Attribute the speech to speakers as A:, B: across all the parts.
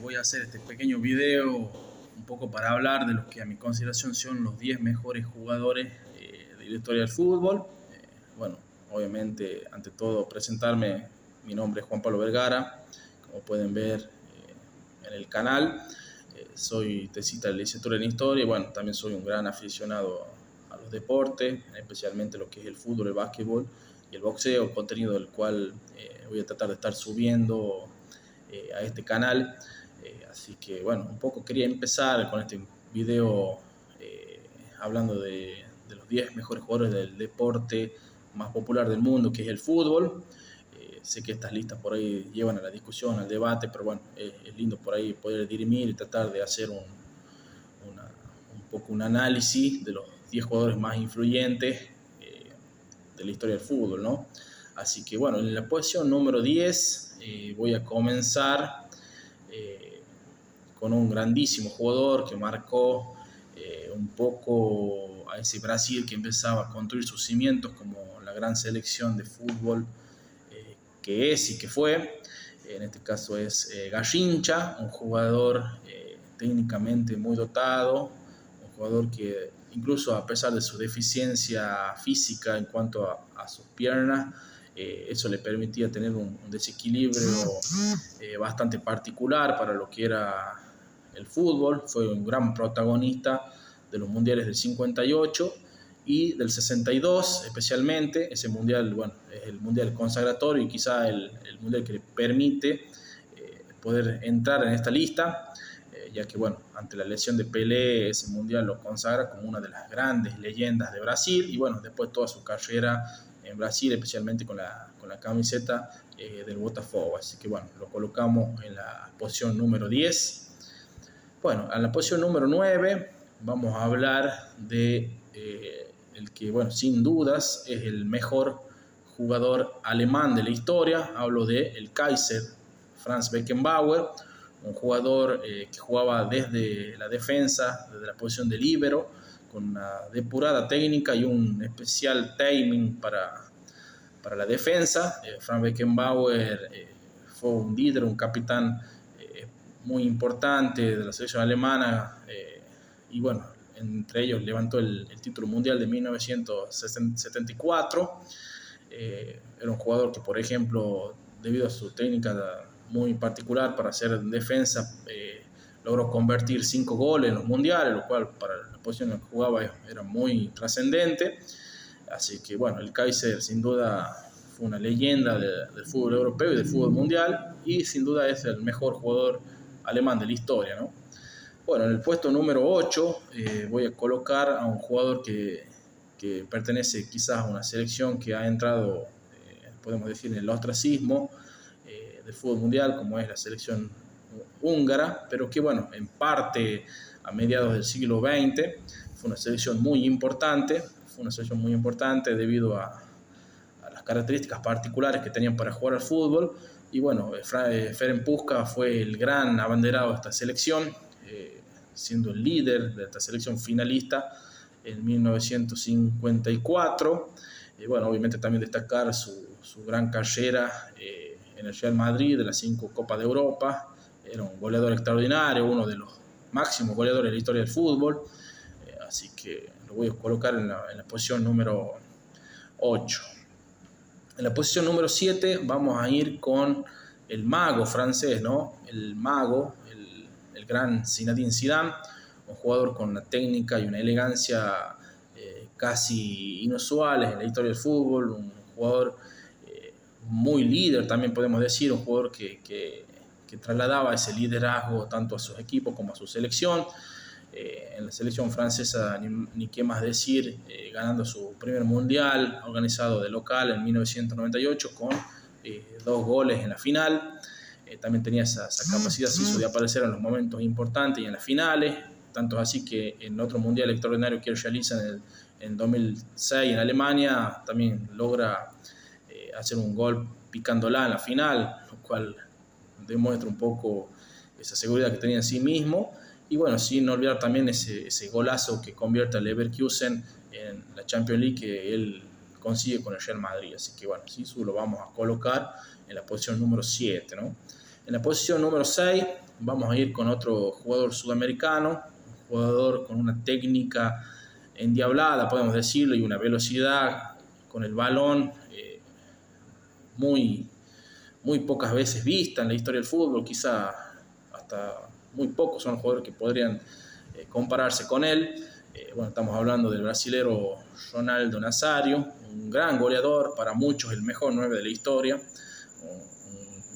A: Voy a hacer este pequeño video un poco para hablar de los que a mi consideración son los 10 mejores jugadores de la historia del fútbol. Bueno, obviamente, ante todo, presentarme. Mi nombre es Juan Pablo Vergara, como pueden ver en el canal. Soy tesista de licenciatura en Historia y bueno, también soy un gran aficionado a los deportes, especialmente lo que es el fútbol, el básquetbol y el boxeo, contenido del cual voy a tratar de estar subiendo a este canal. Así que bueno, un poco quería empezar con este video hablando de los 10 mejores jugadores del deporte más popular del mundo, que es el fútbol. Sé que estas listas por ahí llevan a la discusión, al debate, pero bueno, es lindo por ahí poder dirimir y tratar de hacer un poco un análisis de los 10 jugadores más influyentes de la historia del fútbol, ¿no? Así que bueno, en la posición número 10 voy a comenzar con un grandísimo jugador que marcó un poco a ese Brasil que empezaba a construir sus cimientos como la gran selección de fútbol que es y que fue. En este caso es Garrincha, un jugador técnicamente muy dotado, un jugador que incluso a pesar de su deficiencia física en cuanto a sus piernas, eso le permitía tener un desequilibrio bastante particular para lo que era el fútbol. Fue un gran protagonista de los mundiales del 58 y del 62 especialmente. Ese mundial, bueno, es el mundial consagratorio y quizá el mundial que le permite poder entrar en esta lista, ya que bueno, ante la lesión de Pelé, ese mundial lo consagra como una de las grandes leyendas de Brasil y bueno, después toda su carrera en Brasil, especialmente con la camiseta del Botafogo. Así que bueno, lo colocamos en la posición número 10. Bueno, en la posición número 9 vamos a hablar de el que, bueno, sin dudas es el mejor jugador alemán de la historia. Hablo de el Kaiser Franz Beckenbauer, un jugador que jugaba desde la defensa, desde la posición de líbero, con una depurada técnica y un especial timing para la defensa. Franz Beckenbauer fue un líder, un capitán muy importante de la selección alemana y bueno, entre ellos levantó el título mundial de 1974. Era un jugador que, por ejemplo, debido a su técnica muy particular para hacer defensa, logró convertir 5 goles en los mundiales, lo cual para la posición en la que jugaba era muy trascendente. Así que bueno, el Kaiser sin duda fue una leyenda del fútbol europeo y del fútbol mundial y sin duda es el mejor jugador alemán de la historia, ¿no? Bueno, en el puesto número 8 voy a colocar a un jugador que pertenece quizás a una selección que ha entrado, podemos decir, en el ostracismo del fútbol mundial, como es la selección húngara, pero que bueno, en parte a mediados del siglo XX fue una selección muy importante, debido a las características particulares que tenían para jugar al fútbol. Y bueno, Ferenc Puskás fue el gran abanderado de esta selección, siendo el líder de esta selección finalista en 1954. Bueno, obviamente también destacar su gran carrera en el Real Madrid, de las 5 Copas de Europa. Era un goleador extraordinario, uno de los máximos goleadores de la historia del fútbol. Así que lo voy a colocar en la posición número 8. En la posición número 7 vamos a ir con el mago francés, ¿no? El mago, el gran Zinedine Zidane, un jugador con una técnica y una elegancia casi inusuales en la historia del fútbol, un jugador muy líder, también podemos decir, un jugador que trasladaba ese liderazgo tanto a sus equipos como a su selección. En la selección francesa, ni qué más decir, ganando su primer mundial organizado de local en 1998 con 2 goles en la final. También tenía esa capacidad de aparecer en los momentos importantes y en las finales, tanto así que en otro mundial extraordinario que realiza en 2006 en Alemania también logra hacer un gol picándola en la final, lo cual demuestra un poco esa seguridad que tenía en sí mismo. Y bueno, sin olvidar también ese golazo que convierte al Leverkusen en la Champions League que él consigue con el Real Madrid. Así que bueno, sí, lo vamos a colocar en la posición número 7, ¿no? En la posición número 6 vamos a ir con otro jugador sudamericano, un jugador con una técnica endiablada, podemos decirlo, y una velocidad con el balón muy, muy pocas veces vista en la historia del fútbol, quizá hasta muy pocos son los jugadores que podrían compararse con él. Bueno, estamos hablando del brasilero Ronaldo Nazario, un gran goleador, para muchos el mejor 9 de la historia,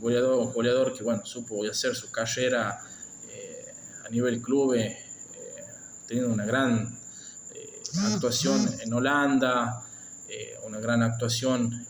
A: un goleador que bueno, supo hacer su carrera a nivel club, teniendo una gran actuación en Holanda, una gran actuación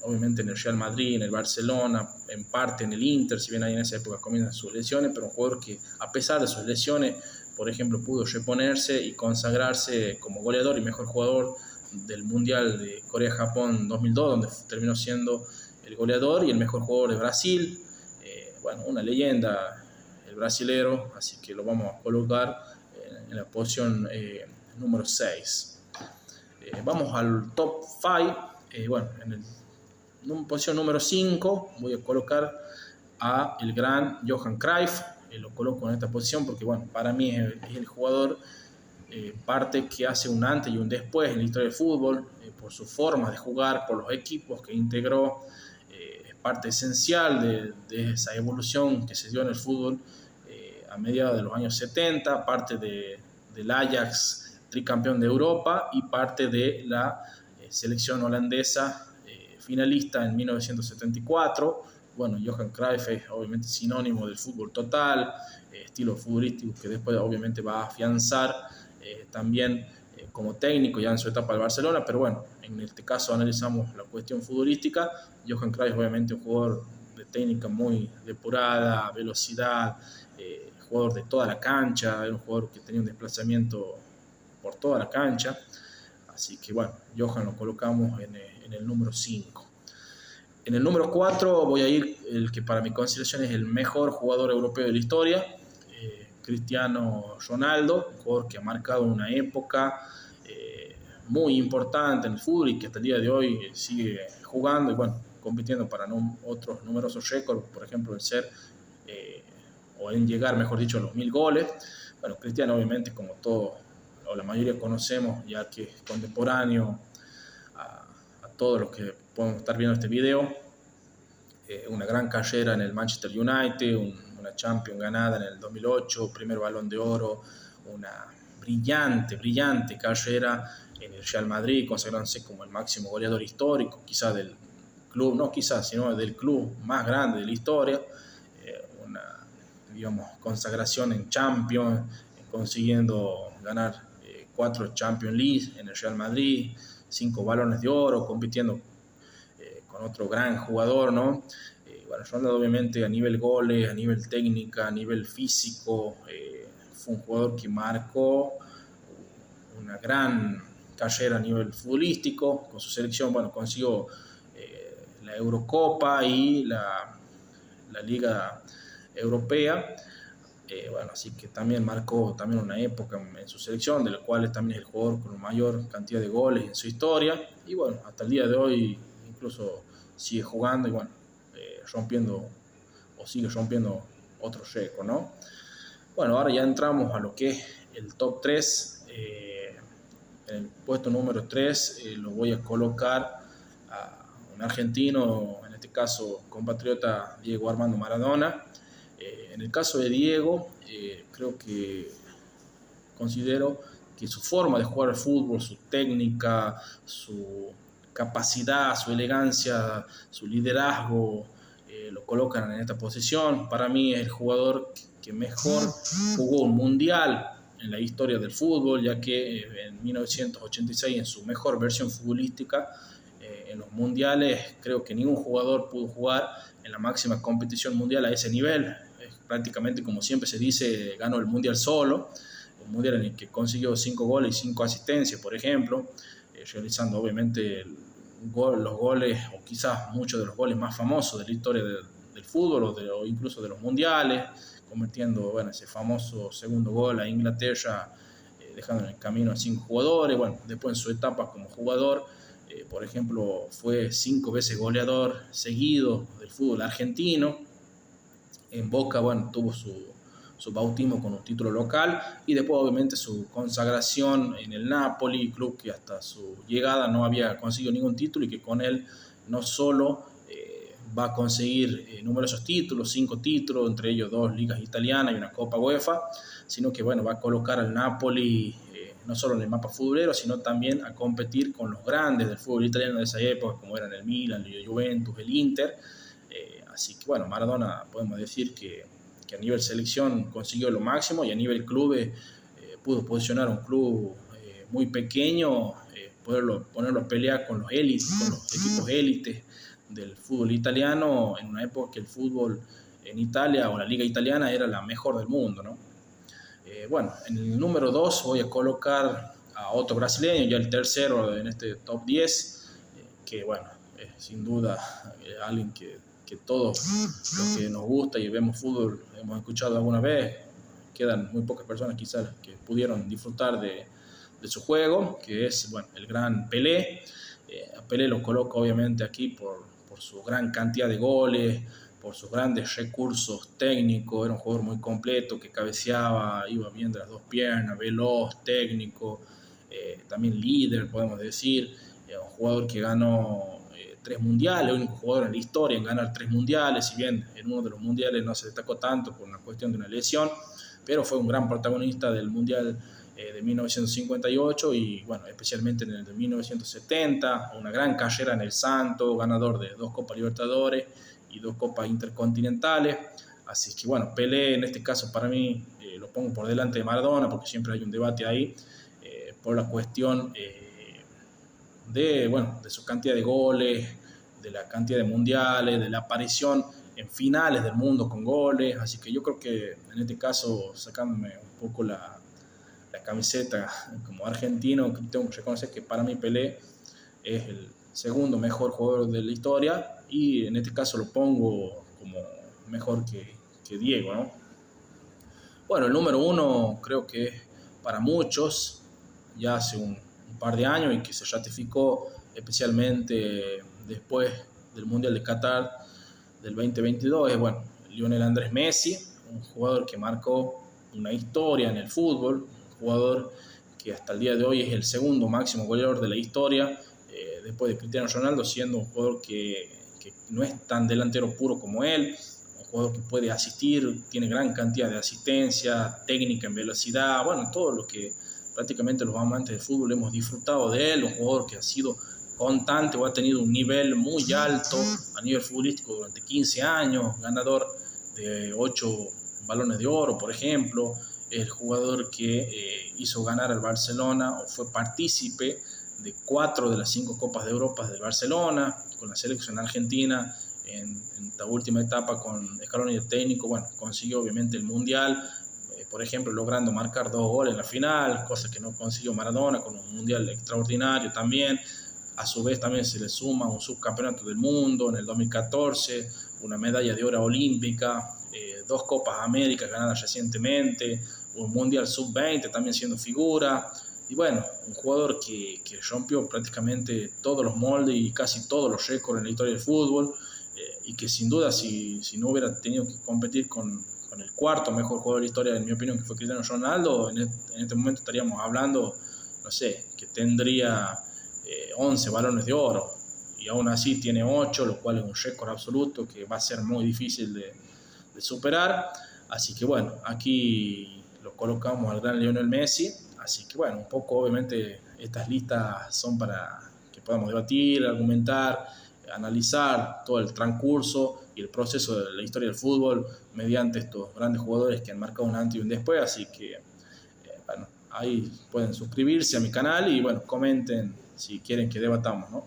A: obviamente en el Real Madrid, en el Barcelona, en parte en el Inter, si bien ahí en esa época comienzan sus lesiones, pero un jugador que a pesar de sus lesiones, por ejemplo, pudo reponerse y consagrarse como goleador y mejor jugador del Mundial de Corea-Japón 2002, donde terminó siendo el goleador y el mejor jugador de Brasil. Bueno, una leyenda el brasilero, así que lo vamos a colocar en la posición número 6. Vamos al top 5. Bueno, en la posición número 5 voy a colocar a el gran Johan Cruyff. Lo coloco en esta posición porque bueno, para mí es el jugador parte que hace un antes y un después en la historia del fútbol, por su forma de jugar, por los equipos que integró, es parte esencial de esa evolución que se dio en el fútbol a mediados de los años 70, parte del Ajax tricampeón de Europa y parte de la selección holandesa finalista en 1974. Bueno, Johan Cruyff es obviamente sinónimo del fútbol total, estilo futbolístico que después obviamente va a afianzar también como técnico ya en su etapa del Barcelona, pero bueno, en este caso analizamos la cuestión futbolística. Johan Cruyff obviamente un jugador de técnica muy depurada, velocidad, jugador de toda la cancha, era un jugador que tenía un desplazamiento por toda la cancha, así que bueno, Johan lo colocamos en el número 5. En el número 4 voy a ir el que para mi consideración es el mejor jugador europeo de la historia, Cristiano Ronaldo, un jugador que ha marcado una época muy importante en el fútbol y que hasta el día de hoy sigue jugando y bueno, compitiendo para otros numerosos récords, por ejemplo el ser o en llegar, mejor dicho, a los 1000 goles. Bueno, Cristiano obviamente como todos o la mayoría conocemos, ya que es contemporáneo a todos los que podemos estar viendo este video, una gran carrera en el Manchester United, una Champions ganada en el 2008, primer Balón de Oro, una brillante carrera en el Real Madrid, consagrándose como el máximo goleador histórico, quizás del club, no quizás, sino del club más grande de la historia, una, digamos, consagración en Champions, consiguiendo ganar 4 Champions League en el Real Madrid, 5 Balones de Oro, compitiendo con otro gran jugador, ¿no? Bueno, Ronaldo obviamente a nivel goles, a nivel técnica, a nivel físico, fue un jugador que marcó una gran carrera a nivel futbolístico. Con su selección, bueno, consiguió la Eurocopa y la Liga Europea. Bueno, así que también marcó también una época en su selección, de la cual también es el jugador con mayor cantidad de goles en su historia. Y bueno, hasta el día de hoy incluso sigue jugando y bueno, rompiendo o sigue rompiendo otro récord, ¿no? Bueno, ahora ya entramos a lo que es el top 3. En el puesto número 3 lo voy a colocar a un argentino, en este caso compatriota Diego Armando Maradona. En el caso de Diego, considero que su forma de jugar al fútbol, su técnica, su capacidad, su elegancia, su liderazgo, lo colocan en esta posición. Para mí es el jugador que mejor jugó un mundial en la historia del fútbol, ya que en 1986, en su mejor versión futbolística, en los mundiales, creo que ningún jugador pudo jugar en la máxima competición mundial a ese nivel. Prácticamente, como siempre se dice, ganó el mundial solo, un mundial en el que consiguió 5 goles y 5 asistencias, por ejemplo, realizando obviamente los goles, o quizás muchos de los goles más famosos de la historia del fútbol o incluso de los mundiales, convirtiendo bueno, ese famoso segundo gol a Inglaterra, dejando en el camino a 5 jugadores. Bueno, después en su etapa como jugador, por ejemplo, fue 5 veces goleador seguido del fútbol argentino. En Boca, bueno, tuvo su bautismo con un título local y después obviamente su consagración en el Napoli, club que hasta su llegada no había conseguido ningún título y que con él no solo va a conseguir numerosos títulos, 5 títulos, entre ellos 2 ligas italianas y una Copa UEFA, sino que bueno, va a colocar al Napoli no solo en el mapa futbolero, sino también a competir con los grandes del fútbol italiano de esa época, como eran el Milan, el Juventus, el Inter. Así que bueno, Maradona podemos decir que a nivel selección consiguió lo máximo y a nivel clubes pudo posicionar un club muy pequeño, ponerlo a pelear con los élites, con los equipos élites del fútbol italiano en una época que el fútbol en Italia o la liga italiana era la mejor del mundo, ¿no? Bueno, en el número 2 voy a colocar a otro brasileño, ya el tercero en este top 10, que bueno, sin duda alguien que todos los que nos gusta y vemos fútbol hemos escuchado alguna vez. Quedan muy pocas personas quizás que pudieron disfrutar de su juego, que es bueno, el gran Pelé. A Pelé lo coloco obviamente aquí por su gran cantidad de goles, por sus grandes recursos técnicos. Era un jugador muy completo que cabeceaba, iba bien de las dos piernas, veloz, técnico, también líder, podemos decir. Un jugador que ganó 3 mundiales, el único jugador en la historia en ganar 3 mundiales, si bien en uno de los mundiales no se destacó tanto por una cuestión de una lesión, pero fue un gran protagonista del mundial de 1958 y bueno, especialmente en el de 1970, una gran carrera en el Santos, ganador de 2 Copas Libertadores y 2 Copas Intercontinentales. Así que bueno, Pelé en este caso para mí lo pongo por delante de Maradona porque siempre hay un debate ahí por la cuestión de su cantidad de goles, de la cantidad de mundiales, de la aparición en finales del mundo con goles. Así que yo creo que en este caso, sacándome un poco la camiseta como argentino, tengo que reconocer que para mí Pelé es el segundo mejor jugador de la historia y en este caso lo pongo como mejor que Diego, ¿no? Bueno, el número 1 creo que para muchos ya hace un par de años y que se ratificó especialmente después del Mundial de Qatar del 2022 es bueno, Lionel Andrés Messi, un jugador que marcó una historia en el fútbol, un jugador que hasta el día de hoy es el segundo máximo goleador de la historia, después de Cristiano Ronaldo, siendo un jugador que no es tan delantero puro como él, un jugador que puede asistir, tiene gran cantidad de asistencia, técnica en velocidad, bueno, todo lo que prácticamente los amantes del fútbol hemos disfrutado de él, un jugador que ha sido constante o ha tenido un nivel muy alto a nivel futbolístico durante 15 años, ganador de 8 balones de oro, por ejemplo, el jugador que hizo ganar al Barcelona o fue partícipe de 4 de las 5 Copas de Europa del Barcelona, con la selección argentina en esta última etapa con Scaloni de técnico, bueno, consiguió obviamente el Mundial, por ejemplo, logrando marcar 2 goles en la final, cosa que no consiguió Maradona, con un Mundial extraordinario también. A su vez también se le suma un subcampeonato del mundo en el 2014, una medalla de oro olímpica, 2 Copas América ganadas recientemente, un Mundial Sub-20 también siendo figura. Y bueno, un jugador que rompió prácticamente todos los moldes y casi todos los récords en la historia del fútbol, y que sin duda si no hubiera tenido que competir con el cuarto mejor jugador de la historia, en mi opinión, que fue Cristiano Ronaldo, en este momento estaríamos hablando, no sé, que tendría 11 balones de oro y aún así tiene 8, lo cual es un récord absoluto que va a ser muy difícil de superar. Así que bueno, aquí lo colocamos al gran Lionel Messi. Así que bueno, un poco obviamente estas listas son para que podamos debatir, argumentar, analizar todo el transcurso y el proceso de la historia del fútbol mediante estos grandes jugadores que han marcado un antes y un después. Así que bueno, ahí pueden suscribirse a mi canal y bueno, comenten si quieren que debatamos, ¿no?